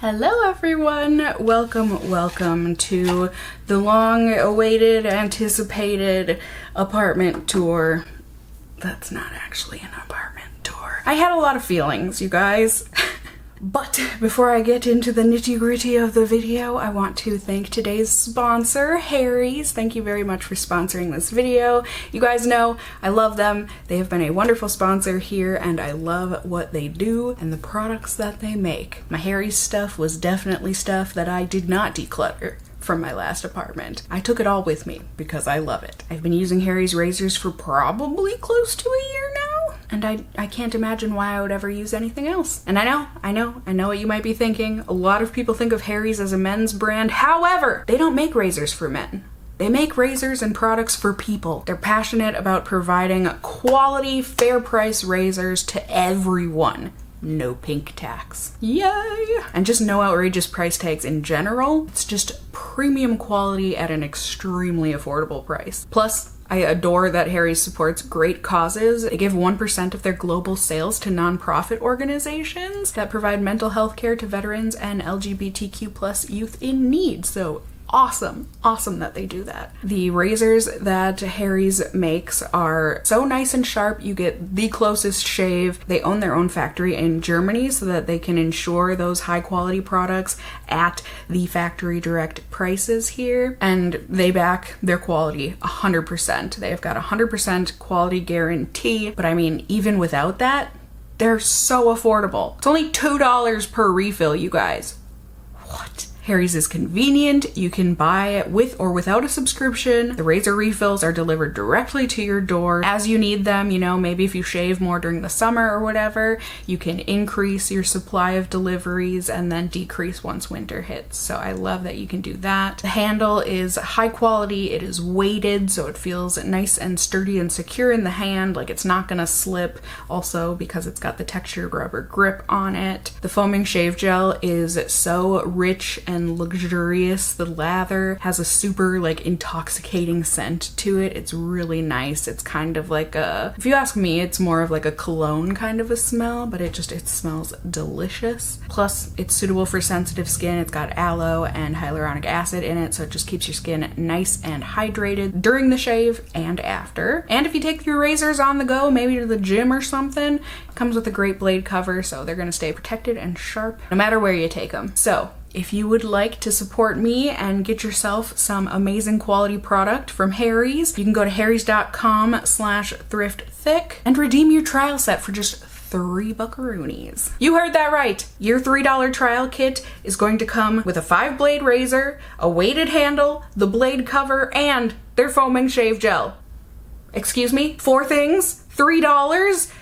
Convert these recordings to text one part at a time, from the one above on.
Hello everyone! Welcome to the long-awaited, anticipated apartment tour. That's not actually an apartment tour. I had a lot of feelings, you guys. But before I get into the nitty-gritty of the video, I want to thank today's sponsor, Harry's. Thank you very much for sponsoring this video. You guys know I love them. They have been a wonderful sponsor here, and I love what they do and the products that they make. My Harry's stuff was definitely stuff that I did not declutter from my last apartment. I took it all with me because I love it. I've been using Harry's razors for probably close to a year now. And I can't imagine why I would ever use anything else. And I know what you might be thinking. A lot of people think of Harry's as a men's brand. However, they don't make razors for men. They make razors and products for people. They're passionate about providing quality, fair price razors to everyone. No pink tax. Yay! And just no outrageous price tags in general. It's just premium quality at an extremely affordable price. Plus, I adore that Harry's supports great causes. They give 1% of their global sales to nonprofit organizations that provide mental health care to veterans and LGBTQ+ youth in need. So awesome that they do that. The razors that Harry's makes are so nice and sharp. You get the closest shave. They own their own factory in Germany so that they can ensure those high quality products at the factory direct prices here, and they back their quality 100%. They have got 100% quality guarantee, but I mean, even without that, they're so affordable. It's only $2 per refill, you guys. What? Harry's is convenient. You can buy it with or without a subscription. The razor refills are delivered directly to your door as you need them. You know, maybe if you shave more during the summer or whatever, you can increase your supply of deliveries and then decrease once winter hits. So I love that you can do that. The handle is high quality. It is weighted, so it feels nice and sturdy and secure in the hand. Like it's not gonna slip. Also, because it's got the textured rubber grip on it. The foaming shave gel is so rich and luxurious. The lather has a super like intoxicating scent to it. It's really nice. It's kind of like a, if you ask me, it's more of like a cologne kind of a smell, but it smells delicious. Plus it's suitable for sensitive skin. It's got aloe and hyaluronic acid in it, so it just keeps your skin nice and hydrated during the shave and after. And if you take your razors on the go, maybe to the gym or something, it comes with a great blade cover, so they're gonna stay protected and sharp no matter where you take them. So if you would like to support me and get yourself some amazing quality product from Harry's, you can go to harrys.com/thriftthik and redeem your trial set for just 3 buckaroonies. You heard that right. Your $3 trial kit is going to come with a 5-blade razor, a weighted handle, the blade cover, and their foaming shave gel. Excuse me? 4 things? $3?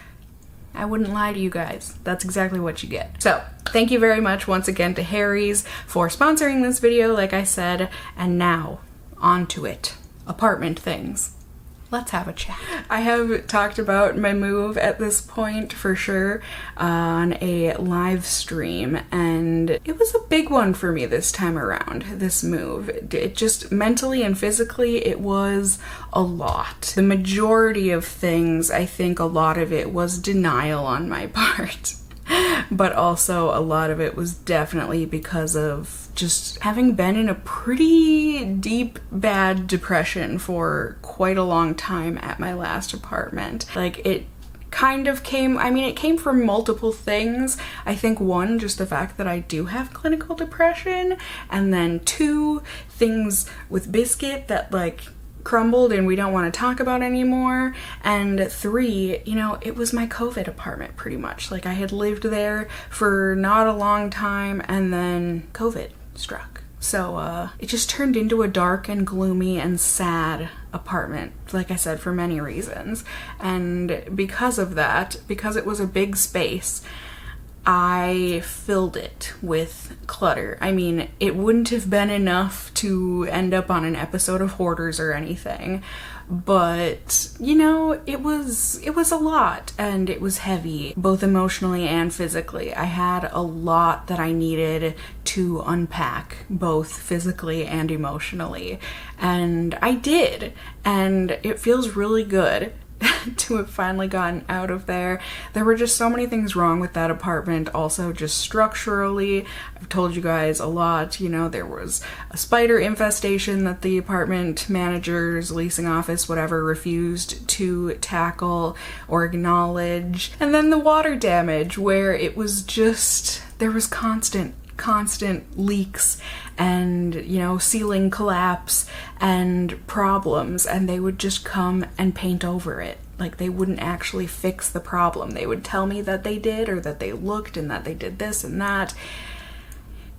I wouldn't lie to you guys. That's exactly what you get. So thank you very much once again to Harry's for sponsoring this video, like I said, and now on to it. Apartment things. Let's have a chat. I have talked about my move at this point for sure on a live stream, and it was a big one for me this time around, this move. It just mentally and physically, it was a lot. The majority of things, I think a lot of it was denial on my part. But also a lot of it was definitely because of just having been in a pretty deep, bad depression for quite a long time at my last apartment. Like it kind of came, I mean, it came from multiple things. I think 1, just the fact that I do have clinical depression, and then 2, things with Biscuit that like crumbled and we don't want to talk about anymore, and 3, you know, it was my COVID apartment pretty much. Like I had lived there for not a long time and then COVID struck. So it just turned into a dark and gloomy and sad apartment, like I said, for many reasons. And because of that, because it was a big space, I filled it with clutter. I mean, it wouldn't have been enough to end up on an episode of Hoarders or anything, but you know, it was a lot, and it was heavy, both emotionally and physically. I had a lot that I needed to unpack, both physically and emotionally, and I did, and it feels really good. to have finally gotten out of there. There were just so many things wrong with that apartment. Also, just structurally, I've told you guys a lot, you know, there was a spider infestation that the apartment managers, leasing office, whatever, refused to tackle or acknowledge. And then the water damage, where it was just, there was constant leaks and, you know, ceiling collapse and problems, and they would just come and paint over it. Like, they wouldn't actually fix the problem. They would tell me that they did, or that they looked and that they did this and that,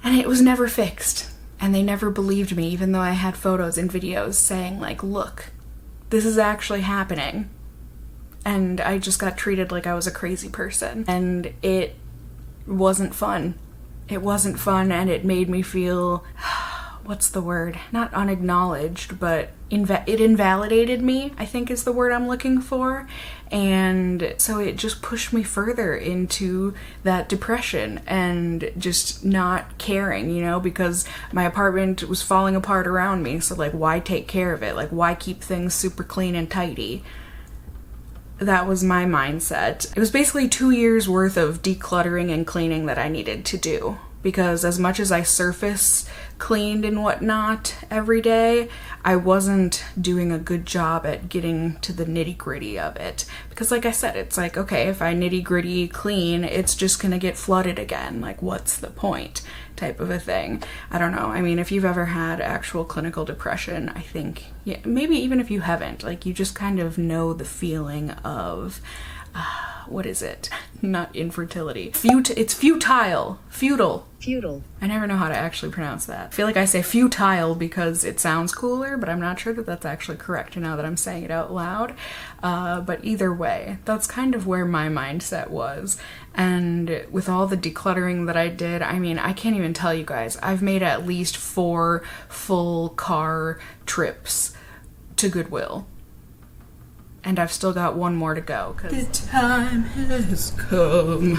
and it was never fixed. And they never believed me, even though I had photos and videos saying, like, look, this is actually happening. And I just got treated like I was a crazy person, and it wasn't fun. It wasn't fun, and it made me feel, what's the word? Not unacknowledged, but it invalidated me, I think is the word I'm looking for. And so it just pushed me further into that depression and just not caring, you know, because my apartment was falling apart around me. So, like, why take care of it? Like, why keep things super clean and tidy? That was my mindset. It was basically 2 years worth of decluttering and cleaning that I needed to do, because as much as I surface cleaned and whatnot every day, I wasn't doing a good job at getting to the nitty-gritty of it. Because like I said, it's like, okay, if I nitty-gritty clean, it's just gonna get flooded again. Like, what's the point? Type of a thing. I don't know. I mean, if you've ever had actual clinical depression, I think, yeah, maybe even if you haven't, like, you just kind of know the feeling of, what is it? Not infertility. It's futile. Futile. I never know how to actually pronounce that. I feel like I say futile because it sounds cooler, but I'm not sure that that's actually correct now that I'm saying it out loud. But either way, that's kind of where my mindset was. And with all the decluttering that I did, I mean, I can't even tell you guys. I've made at least 4 full car trips to Goodwill. And I've still got one more to go. The time has come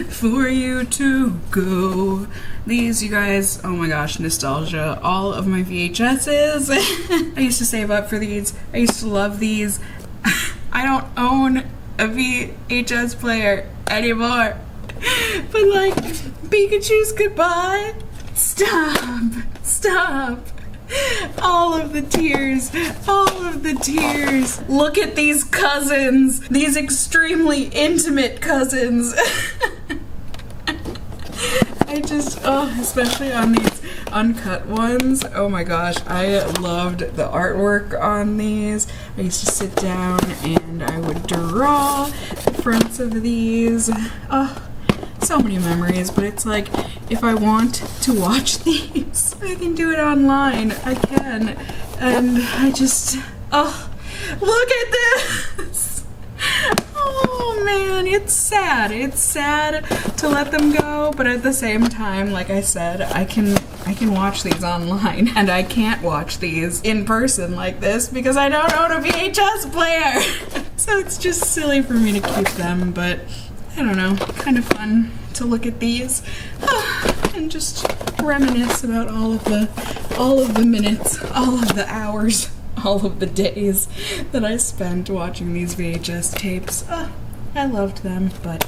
for you to go. These, you guys, oh my gosh, nostalgia. All of my VHSs. I used to save up for these. I used to love these. I don't own a VHS player anymore. But like, Pikachu's Goodbye. Stop. All of the tears. Look at these cousins. These extremely intimate cousins. I just, especially on these uncut ones. Oh my gosh, I loved the artwork on these. I used to sit down and I would draw the fronts of these. Oh, so many memories, but it's like, if I want to watch these, I can do it online. I can. And I just, look at this! Oh man, it's sad. It's sad to let them go, but at the same time, like I said, I can watch these online, and I can't watch these in person like this because I don't own a VHS player. So it's just silly for me to keep them, but I don't know, kind of fun to look at these and just reminisce about all of the minutes, all of the hours, all of the days that I spent watching these VHS tapes. I loved them, but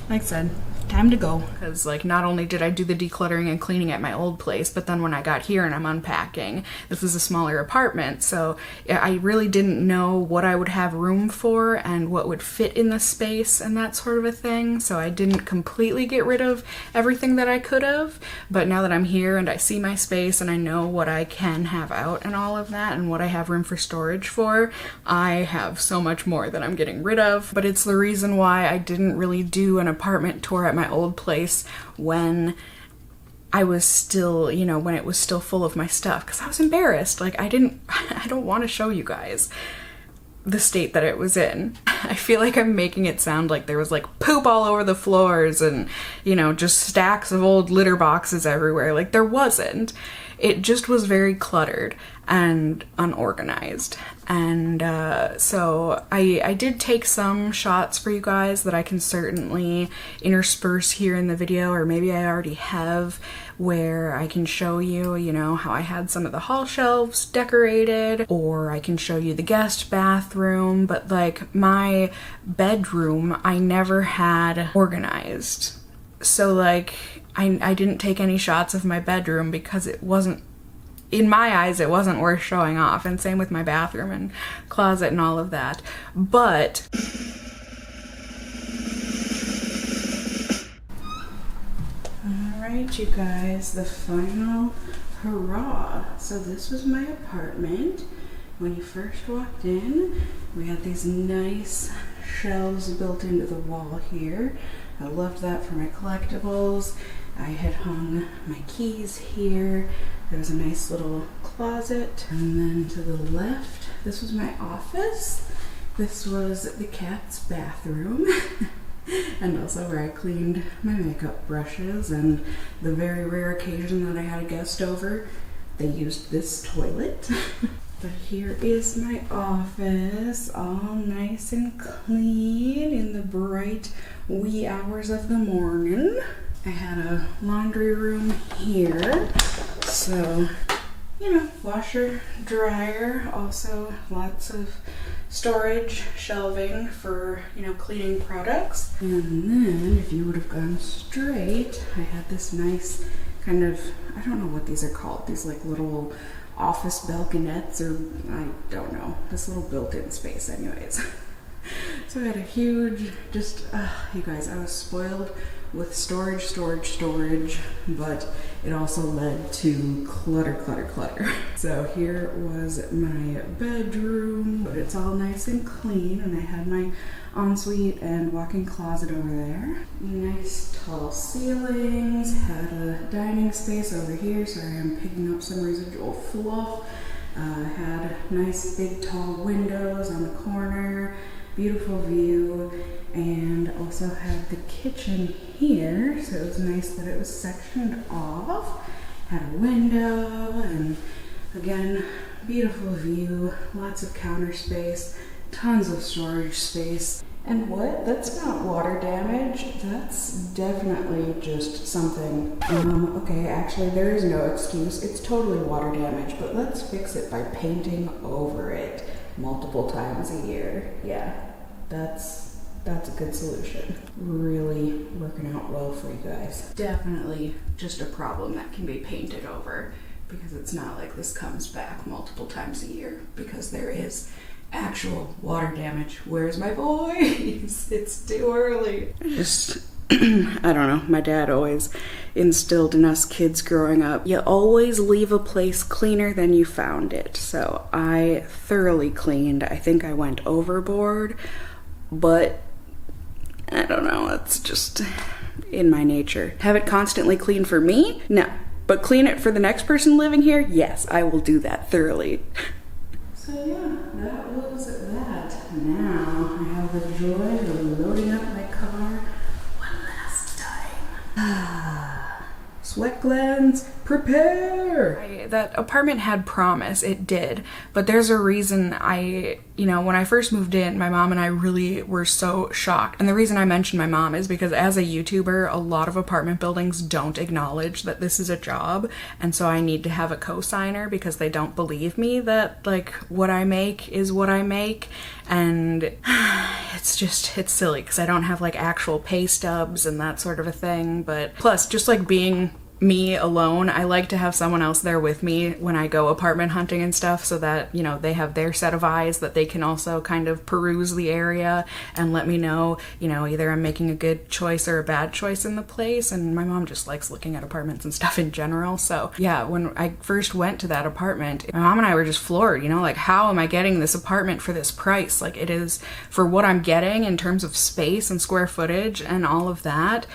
like I said, time to go. Because like, not only did I do the decluttering and cleaning at my old place, but then when I got here and I'm unpacking, this is a smaller apartment, so I really didn't know what I would have room for and what would fit in the space and that sort of a thing, so I didn't completely get rid of everything that I could have. But now that I'm here and I see my space and I know what I can have out and all of that and what I have room for storage for, I have so much more that I'm getting rid of. But it's the reason why I didn't really do an apartment tour at my old place when I was still, you know, when it was still full of my stuff, because I was embarrassed. Like, I don't want to show you guys the state that it was in. I feel like I'm making it sound like there was like poop all over the floors and, you know, just stacks of old litter boxes everywhere. Like, there wasn't. It just was very cluttered and unorganized. And so I did take some shots for you guys that I can certainly intersperse here in the video, or maybe I already have, where I can show you, you know, how I had some of the hall shelves decorated, or I can show you the guest bathroom, but like my bedroom, I never had organized. So like, I didn't take any shots of my bedroom because it wasn't, in my eyes, it wasn't worth showing off, and same with my bathroom and closet and all of that. But alright, you guys, the final hurrah. So this was my apartment. When you first walked in, we had these nice shelves built into the wall here. I loved that for my collectibles. I had hung my keys here. There was a nice little closet. And then to the left, this was my office. This was the cat's bathroom. And also where I cleaned my makeup brushes, and the very rare occasion that I had a guest over, they used this toilet. But here is my office, all nice and clean in the bright wee hours of the morning. I had a laundry room here, so, you know, washer, dryer, also lots of storage, shelving for, you know, cleaning products. And then if you would have gone straight, I had this nice kind of, I don't know what these are called, these like little office balconettes, or I don't know, this little built-in space anyways. So I had a huge, just, you guys, I was spoiled with storage, but it also led to clutter. So here was my bedroom, but it's all nice and clean, and I had my ensuite and walk-in closet over there. Nice tall ceilings, had a dining space over here. Sorry, I'm picking up some residual fluff. Had nice big tall windows on the corner, beautiful view, and also had the kitchen here, so it was nice that it was sectioned off. Had a window, and again, beautiful view, lots of counter space, tons of storage space. And what? That's not water damage. That's definitely just something. Okay, actually there is no excuse. It's totally water damage, but let's fix it by painting over it multiple times a year. Yeah, that's a good solution. Really working out well for you guys. Definitely just a problem that can be painted over, because it's not like this comes back multiple times a year, because there is actual water damage. Where's my voice? It's too early. Just, I don't know, my dad always instilled in us kids growing up, you always leave a place cleaner than you found it. So I thoroughly cleaned. I think I went overboard, but I don't know, it's just in my nature. Have it constantly clean for me? No. But clean it for the next person living here? Yes, I will do that thoroughly. So yeah, that was that. Now I have the joy of loading up my car one last time. Sweat glands, prepare! That apartment had promise, it did, but there's a reason you know, when I first moved in, my mom and I really were so shocked. And the reason I mentioned my mom is because as a YouTuber, a lot of apartment buildings don't acknowledge that this is a job, and so I need to have a co-signer because they don't believe me that, like, what I make is what I make. And it's silly because I don't have like actual pay stubs and that sort of a thing. But plus, just like being me alone, I like to have someone else there with me when I go apartment hunting and stuff, so that, you know, they have their set of eyes that they can also kind of peruse the area and let me know, you know, either I'm making a good choice or a bad choice in the place. And my mom just likes looking at apartments and stuff in general. So yeah, when I first went to that apartment, my mom and I were just floored, you know, like, how am I getting this apartment for this price? Like, it is, for what I'm getting in terms of space and square footage and all of that,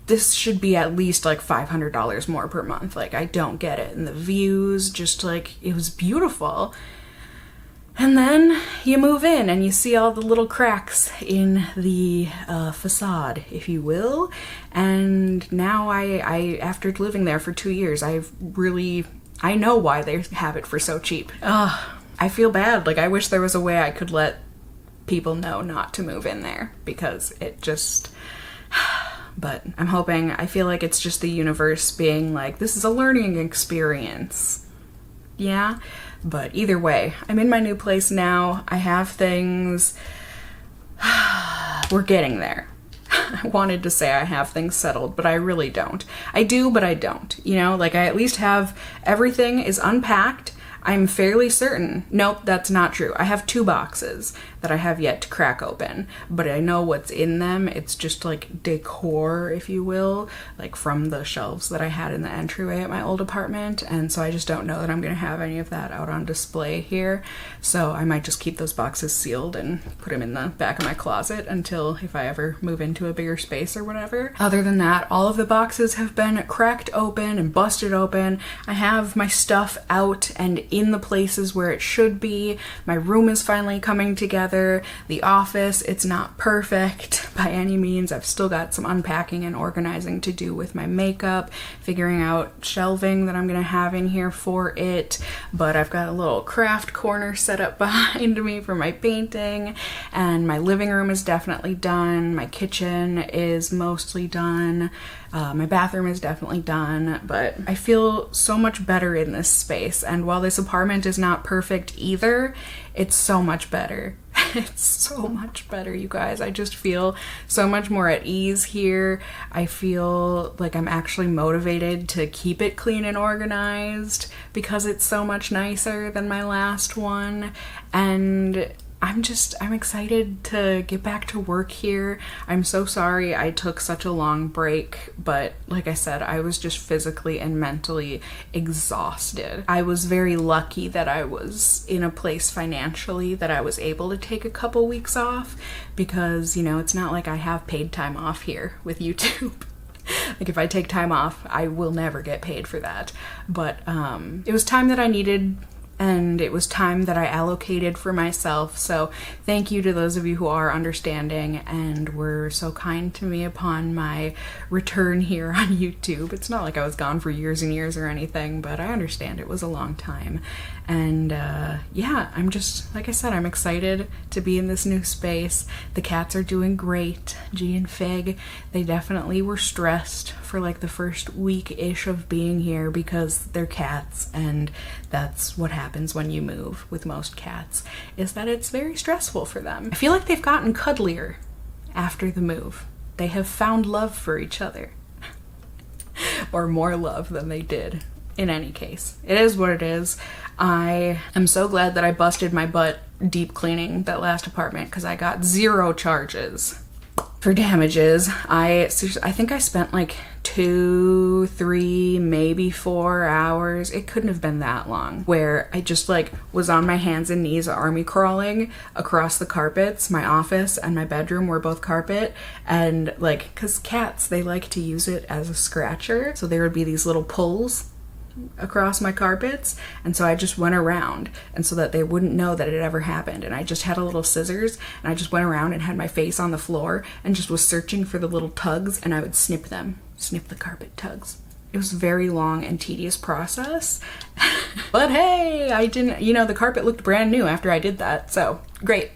this should be at least like $500 more per month. Like, I don't get it. And the views, just like, it was beautiful. And then you move in and you see all the little cracks in the facade, if you will. And now I after living there for 2 years, I know why they have it for so cheap. I feel bad. Like, I wish there was a way I could let people know not to move in there, because it just, but I'm hoping, I feel like it's just the universe being like, this is a learning experience. Yeah, but either way, I'm in my new place now. I have things. We're getting there. I wanted to say I have things settled, but I really don't. I do, but I don't. You know, like I at least have everything is unpacked. I'm fairly certain. Nope, that's not true. I have 2 boxes that I have yet to crack open, but I know what's in them. It's just like decor, if you will, like from the shelves that I had in the entryway at my old apartment. And so I just don't know that I'm gonna have any of that out on display here. So I might just keep those boxes sealed and put them in the back of my closet until if I ever move into a bigger space or whatever. Other than that, all of the boxes have been cracked open and busted open. I have my stuff out and in the places where it should be. My room is finally coming together. The office, it's not perfect by any means. I've still got some unpacking and organizing to do with my makeup, figuring out shelving that I'm gonna have in here for it, but I've got a little craft corner set up behind me for my painting, and my living room is definitely done. My kitchen is mostly done. My bathroom is definitely done, but I feel so much better in this space. And while this apartment is not perfect either, it's so much better. It's so much better, you guys. I just feel so much more at ease here. I feel like I'm actually motivated to keep it clean and organized because it's so much nicer than my last one. And I'm excited to get back to work here. I'm so sorry I took such a long break, but like I said, I was just physically and mentally exhausted. I was very lucky that I was in a place financially that I was able to take a couple weeks off because, you know, it's not like I have paid time off here with YouTube. Like if I take time off, I will never get paid for that. But it was time that I needed, and it was time that I allocated for myself. So thank you to those of you who are understanding and were so kind to me upon my return here on YouTube. It's not like I was gone for years and years or anything, but I understand it was a long time. And yeah, I'm just, like I said, I'm excited to be in this new space. The cats are doing great. G and Fig, they definitely were stressed for like the first week-ish of being here because they're cats, and that's what happens when you move with most cats, is that it's very stressful for them. I feel like they've gotten cuddlier after the move. They have found love for each other. Or more love than they did. In any case, it is what it is. I am so glad that I busted my butt deep cleaning that last apartment because I got 0 charges for damages. I think I spent like 2, 3, maybe 4 hours. It couldn't have been that long, where I just like was on my hands and knees army crawling across the carpets. My office and my bedroom were both carpet, and like, cause cats, they like to use it as a scratcher. So there would be these little pulls across my carpets, and so I just went around, and so that they wouldn't know that it ever happened, and I just had a little scissors and I just went around and had my face on the floor and just was searching for the little tugs, and I would snip them, snip the carpet tugs. It was a very long and tedious process. But hey, I didn't, you know, the carpet looked brand new after I did that, so great.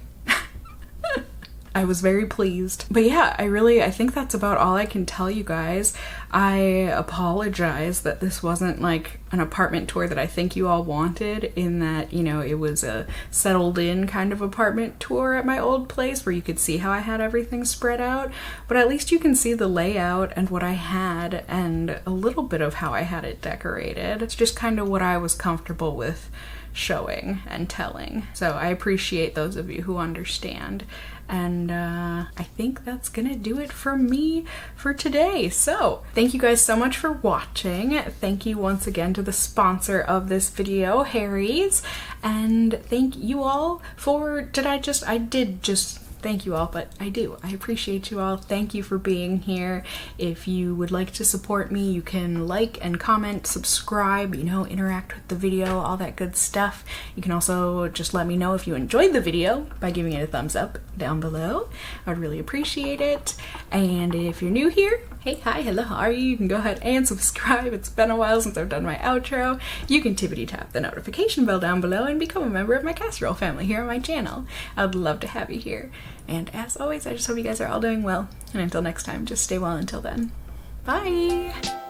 I was very pleased. But yeah, I think that's about all I can tell you guys. I apologize that this wasn't like an apartment tour that I think you all wanted, in that, you know, it was a settled in kind of apartment tour at my old place where you could see how I had everything spread out, but at least you can see the layout and what I had and a little bit of how I had it decorated. It's just kind of what I was comfortable with showing and telling. So I appreciate those of you who understand. And I think that's gonna do it from me for today. So thank you guys so much for watching. Thank you once again to the sponsor of this video, Harry's, and thank you all for, thank you all, but I appreciate you all. Thank you for being here. If you would like to support me, you can like and comment, subscribe, you know, interact with the video, all that good stuff. You can also just let me know if you enjoyed the video by giving it a thumbs up down below. I would really appreciate it. And if you're new here, Hey, hi, hello, how are you? You can go ahead and subscribe. It's been a while since I've done my outro. You can tippity tap the notification bell down below and become a member of my casserole family here on my channel. I would love to have you here. And as always, I just hope you guys are all doing well. And until next time, just stay well until then. Bye!